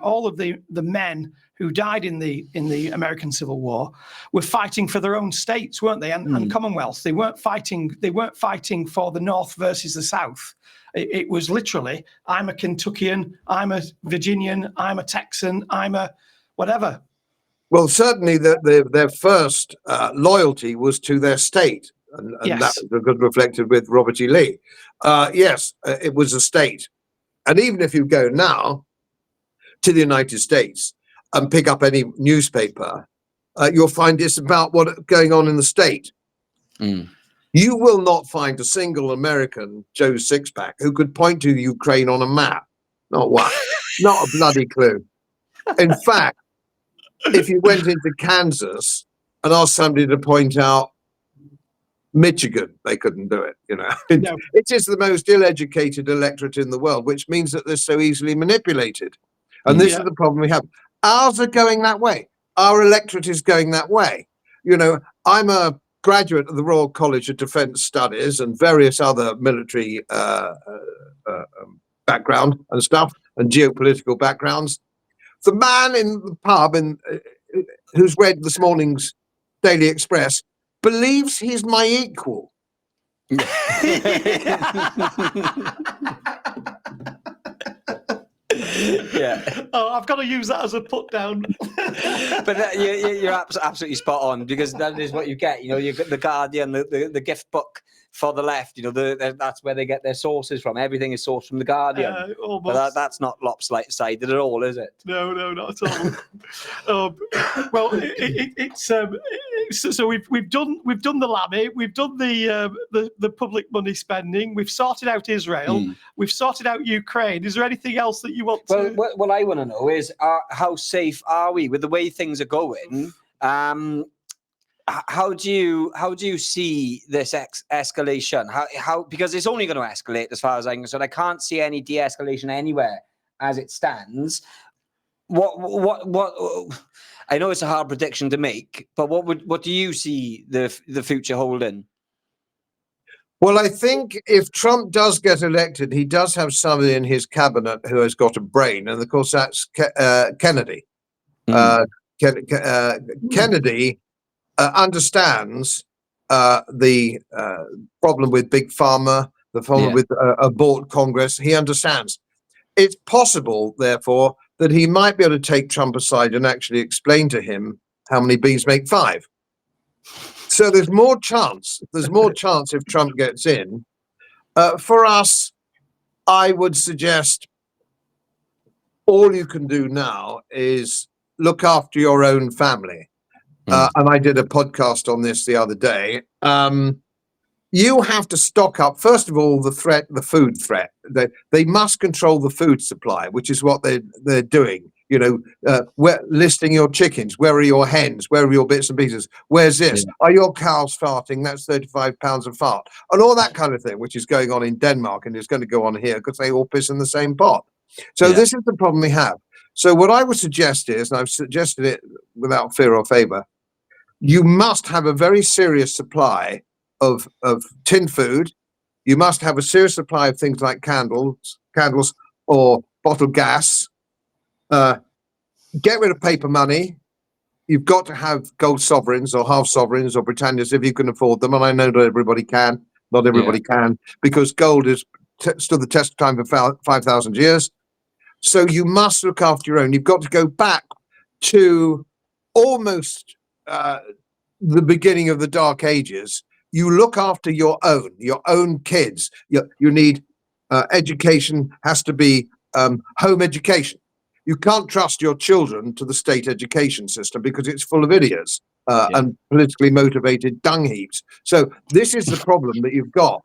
men who died in the American Civil War were fighting for their own states, weren't they? And Commonwealths. They weren't fighting for the North versus the South. It was literally, I'm a Kentuckian, I'm a Virginian, I'm a Texan, I'm a whatever. Well, certainly their first loyalty was to their state, and that was good reflected with Robert E. Lee. It was a state. And even if you go now to the United States and pick up any newspaper, you'll find it's about what's going on in the state. You will not find a single American Joe Sixpack who could point to Ukraine on a map. Not one. Not a bloody clue. In fact, if you went into Kansas and asked somebody to point out Michigan, they couldn't do it. No. It is the most ill-educated electorate in the world, which means that they're so easily manipulated. And this is the problem we have. Ours are going that way. Our electorate is going that way. I'm a graduate of the Royal College of Defence Studies and various other military background and stuff, and geopolitical backgrounds. The man in the pub who's read this morning's Daily Express believes he's my equal. Oh, I've got to use that as a put down. But you're absolutely spot on, because that is what you get. You get the Guardian, the gift book for the left. That's where they get their sources from. Everything is sourced from the Guardian. Almost. But that's not lopsided at all, is it? No, not at all. Well, so we've done the Lamy, we've done the public money spending, we've sorted out Israel, we've sorted out Ukraine. Is there anything else that you want to? Well, what I want to know is how safe are we with the way things are going? How do you see this escalation? How because it's only going to escalate as far as I'm concerned. I can't see any de-escalation anywhere as it stands. What I know it's a hard prediction to make, but what do you see the future holding? Well, I think if Trump does get elected, he does have somebody in his cabinet who has got a brain, and of course that's Kennedy. Kennedy understands the problem with Big Pharma, the problem with abort Congress. He understands. It's possible, therefore, that he might be able to take Trump aside and actually explain to him how many bees make five. So there's more chance. There's more chance if Trump gets in. For us, I would suggest all you can do now is look after your own family. And I did a podcast on this the other day. You have to stock up, first of all, the food threat. They must control the food supply, which is what they're doing. Listing your chickens. Where are your hens? Where are your bits and pieces? Where's this? Are your cows farting? That's 35 pounds of fart. And all that kind of thing, which is going on in Denmark and is going to go on here because they all piss in the same pot. So this is the problem we have. So what I would suggest is, and I've suggested it without fear or favor, you must have a very serious supply of tin food. You must have a serious supply of things like candles or bottled gas. Get rid of paper money. You've got to have gold sovereigns or half sovereigns or Britannias if you can afford them. And I know not everybody can. Not everybody can, because gold has stood the test of time for 5,000 years. So you must look after your own. You've got to go back to almost the beginning of the Dark Ages. You look after your own kids. You need education has to be home education. You can't trust your children to the state education system because it's full of idiots and politically motivated dung heaps. So this is the problem that you've got.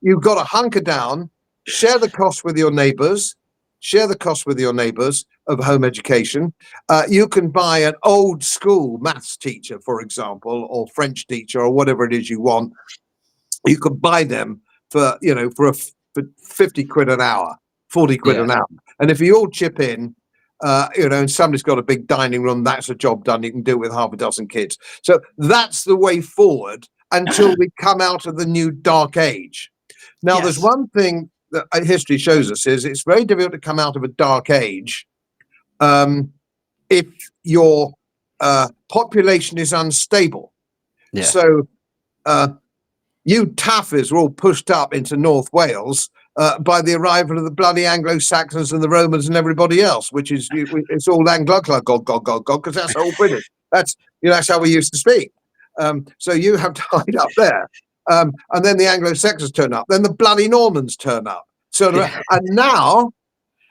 You've got to hunker down, share the cost with your neighbors. Share the cost with your neighbors of home education. You can buy an old school maths teacher, for example, or French teacher, or whatever it is you want. You can buy them for 50 quid an hour, 40 quid an hour. And if you all chip in, and somebody's got a big dining room, that's a job done. You can do it with half a dozen kids. So that's the way forward until we come out of the new dark age. Now, there's one thing that history shows us is it's very difficult to come out of a dark age if your population is unstable. So you Taffers were all pushed up into North Wales by the arrival of the bloody Anglo-Saxons and the Romans and everybody else, which is it's all Anglo-God, because that's all British. That's how we used to speak. So you have died up there. And then the Anglo-Saxons turn up. Then the bloody Normans turn up. So, and now,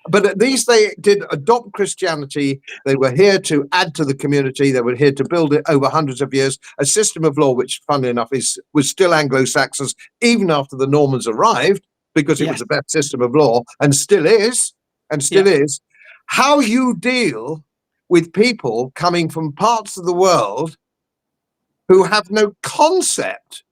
but at least they did adopt Christianity. They were here to add to the community. They were here to build it over hundreds of years. A system of law, which, funnily enough, was still Anglo-Saxons even after the Normans arrived, because it was the best system of law, and still is, is. How you deal with people coming from parts of the world who have no concept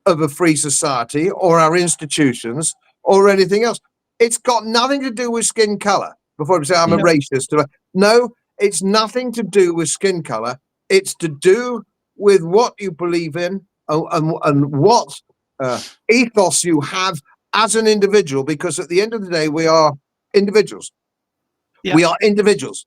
of a free society or our institutions or anything else. It's got nothing to do with skin color. Before I say I'm a racist. No, it's nothing to do with skin color. It's to do with what you believe in and what ethos you have as an individual, because at the end of the day, we are individuals. We are individuals.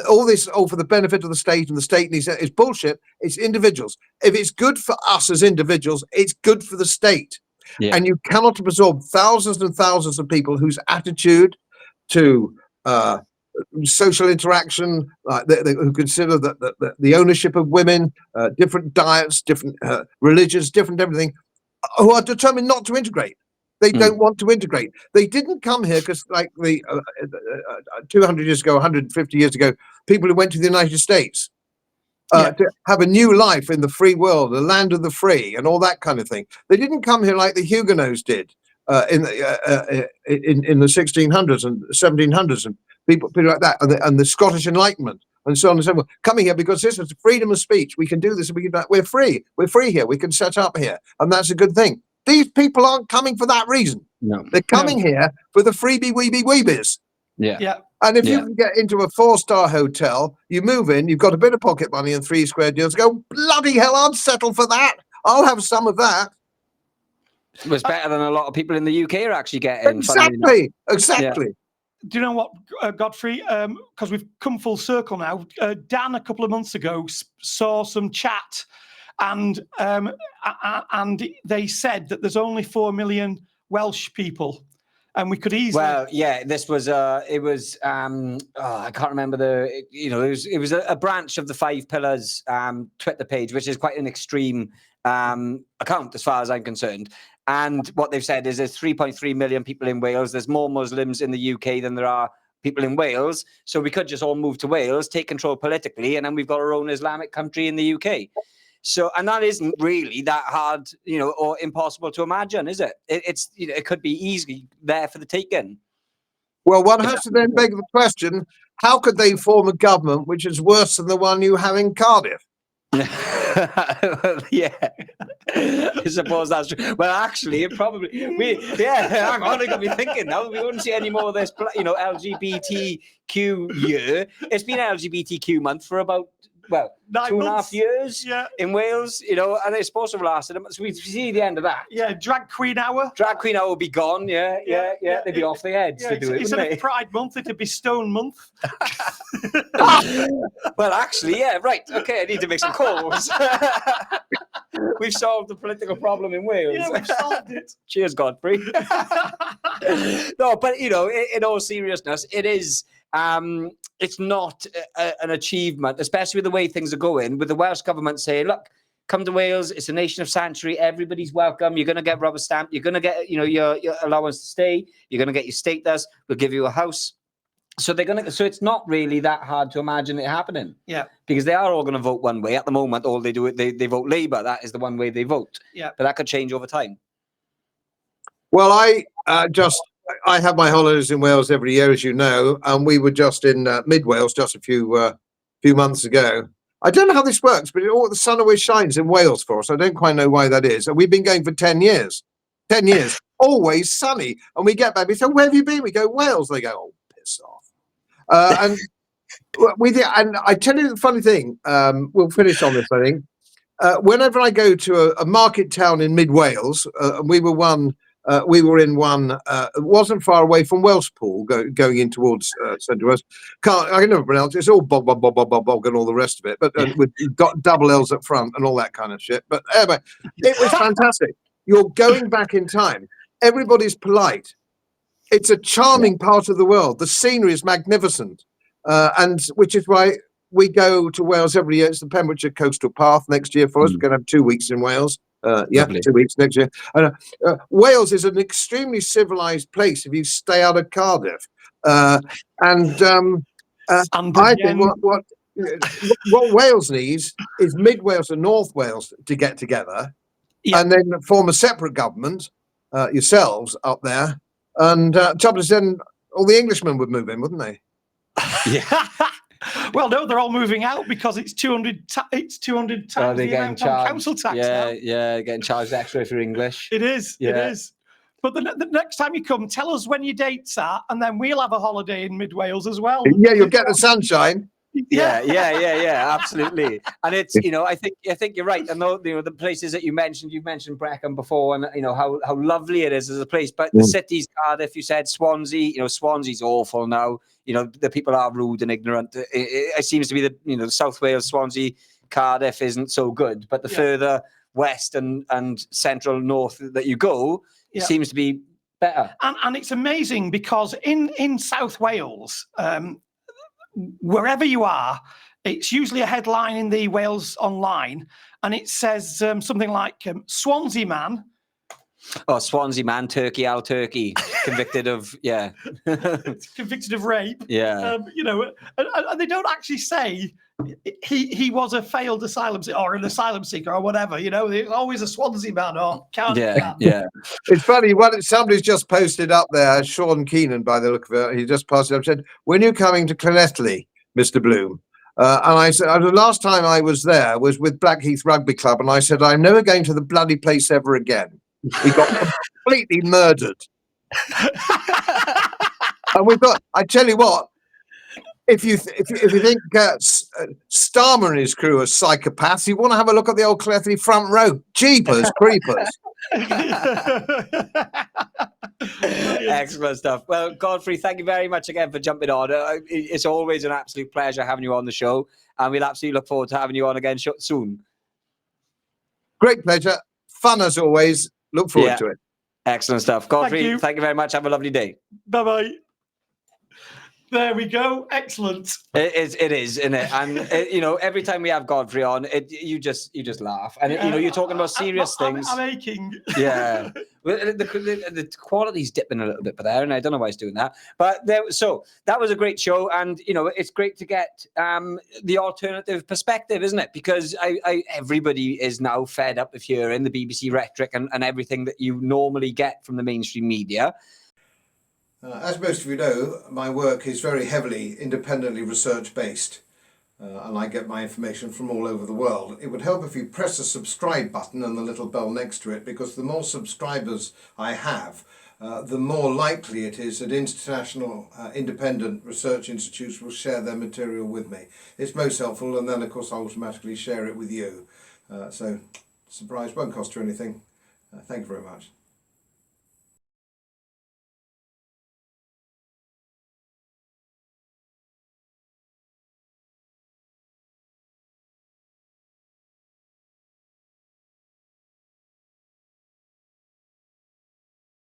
All this, for the benefit of the state, and the state needs is bullshit. It's individuals. If it's good for us as individuals, it's good for the state. And you cannot absorb thousands and thousands of people whose attitude to social interaction, who consider that the ownership of women, different diets, different religions, different everything, who are determined not to integrate. They don't want to integrate. They didn't come here because, like, 200 years ago, 150 years ago, people who went to the United States to have a new life in the free world, the land of the free, and all that kind of thing. They didn't come here like the Huguenots did in the 1600s and 1700s, and people like that, and the Scottish Enlightenment, and so on and so forth. Coming here because this is freedom of speech. We can do this. We're free. We're free here. We can set up here, and that's a good thing. These people aren't coming for that reason. No. They're coming here for the freebie weebie weebies. Yeah. And if you can get into a 4-star hotel, you move in, you've got a bit of pocket money and 3 square deals, go, bloody hell, I'd settle for that. I'll have some of that. It was better than a lot of people in the UK are actually getting. Exactly. Yeah. Do you know what, Godfrey? Because we've come full circle now. Dan, a couple of months ago, saw some chat, and they said that there's only 4 million Welsh people, and we could easily. Well, yeah, this was it was I can't remember it was a branch of the 5 Pillars Twitter page, which is quite an extreme account as far as I'm concerned. And what they've said is there's 3.3 million people in Wales. There's more Muslims in the UK than there are people in Wales. So we could just all move to Wales, take control politically, and then we've got our own Islamic country in the UK. So, and that isn't really that hard, or impossible to imagine, is it? It's it could be easily there for the taking. Well, one has to then beg the question: how could they form a government which is worse than the one you have in Cardiff? Yeah, I suppose that's true. Well, actually, it probably hang on, I got me thinking now. We wouldn't see any more of this, LGBTQ year. It's been LGBTQ month for about 2.5 years in Wales, and it's supposed to have lasted. So we see the end of that. Yeah, Drag Queen Hour. Drag Queen Hour will be gone. Yeah. They'd be off their heads to do it. Instead of Pride Month, it'd be Stone Month. Well, actually, yeah, right. Okay, I need to make some calls. We've solved the political problem in Wales. Yeah, we've solved it. Cheers, Godfrey. No, but in all seriousness, it is. It's not an achievement, especially with the way things are going, with the Welsh government saying, look, come to Wales, it's a nation of sanctuary, everybody's welcome, you're going to get rubber stamped, you're going to get your allowance to stay, you're going to get your status, we'll give you a house. So so it's not really that hard to imagine it happening. Yeah. Because they are all going to vote one way. At the moment, all they do, they vote Labour. That is the one way they vote. Yeah. But that could change over time. Well, I have my holidays in Wales every year, as you know, and we were just in mid Wales just a few months ago. I don't know how this works, but the sun always shines in Wales for us. I don't quite know why that is. And we've been going for 10 years. 10 years, always sunny. And we get back, we say, where have you been? We go, Wales. They go, oh, piss off. And I tell you the funny thing, we'll finish on this, I think. Whenever I go to a market town in mid Wales, we were in one. It wasn't far away from Welshpool, going in towards Central West. I can never pronounce it. It's all bog and all the rest of it. But we've got double L's up front and all that kind of shit. But anyway, it was fantastic. You're going back in time. Everybody's polite. It's a charming part of the world. The scenery is magnificent, and which is why we go to Wales every year. It's the Pembrokeshire Coastal Path next year for us. We're going to have 2 weeks in Wales. 2 weeks next year. Wales is an extremely civilized place if you stay out of Cardiff. I think what Wales needs is mid Wales and North Wales to get together, and then form a separate government, yourselves up there. And trouble is, then all the Englishmen would move in, wouldn't they? Yeah. Well, no, they're all moving out because it's 200 times the amount on council tax now. Yeah, getting charged extra if you're English. It is. But the next time you come, tell us when your dates are, and then we'll have a holiday in mid Wales as well. Yeah, you'll get the sunshine. Yeah, absolutely. And it's, I think you're right. And the places that you've mentioned Brecon before, and how lovely it is as a place. But the cities, Cardiff, you said Swansea. Swansea's awful now. The people are rude and ignorant. It seems to be the South Wales, Swansea, Cardiff isn't so good. But the further west and central north that you go, it seems to be better. And it's amazing because in South Wales, wherever you are, it's usually a headline in the Wales Online, and it says something like Swansea man Oh, Swansea man, Turkey, Al Turkey, convicted of, yeah. Convicted of rape. Yeah. You know, and they don't actually say he was a failed asylum seeker or an asylum seeker or whatever. You know, there's always a Swansea man or Cardiff man. Yeah. It's funny. Somebody's just posted up there. Sean Keenan, by the look of it, he just posted up. Said, "When you're coming to Llanelli, Mr. Bloom?" And I said, the last time I was there was with Blackheath Rugby Club, and I said, "I'm never going to the bloody place ever again." We got completely murdered, and we've got. I tell you what. If you think Starmer and his crew are psychopaths, you want to have a look at the old Clethley front row. Jeepers, creepers. Excellent stuff. Well, Godfrey, thank you very much again for jumping on. It's always an absolute pleasure having you on the show, and we'll absolutely look forward to having you on again soon. Great pleasure. Fun as always. Look forward to it. Excellent stuff. Godfrey, thank you very much. Have a lovely day. Bye-bye. There we go. Excellent. It is, isn't it? And you know, every time we have Godfrey on, you just laugh, and you know, you're talking about serious things. I'm aching. Yeah, the quality's dipping a little bit there, and I don't know why it's doing that. But so that was a great show, and you know, it's great to get the alternative perspective, isn't it? Because everybody is now fed up of hearing the BBC rhetoric and everything that you normally get from the mainstream media. As most of you know, my work is very heavily independently research-based, and I get my information from all over the world. It would help if you press the subscribe button and the little bell next to it, because the more subscribers I have, the more likely it is that international independent research institutes will share their material with me. It's most helpful, and then of course I'll automatically share it with you. So, surprise, won't cost you anything. Thank you very much.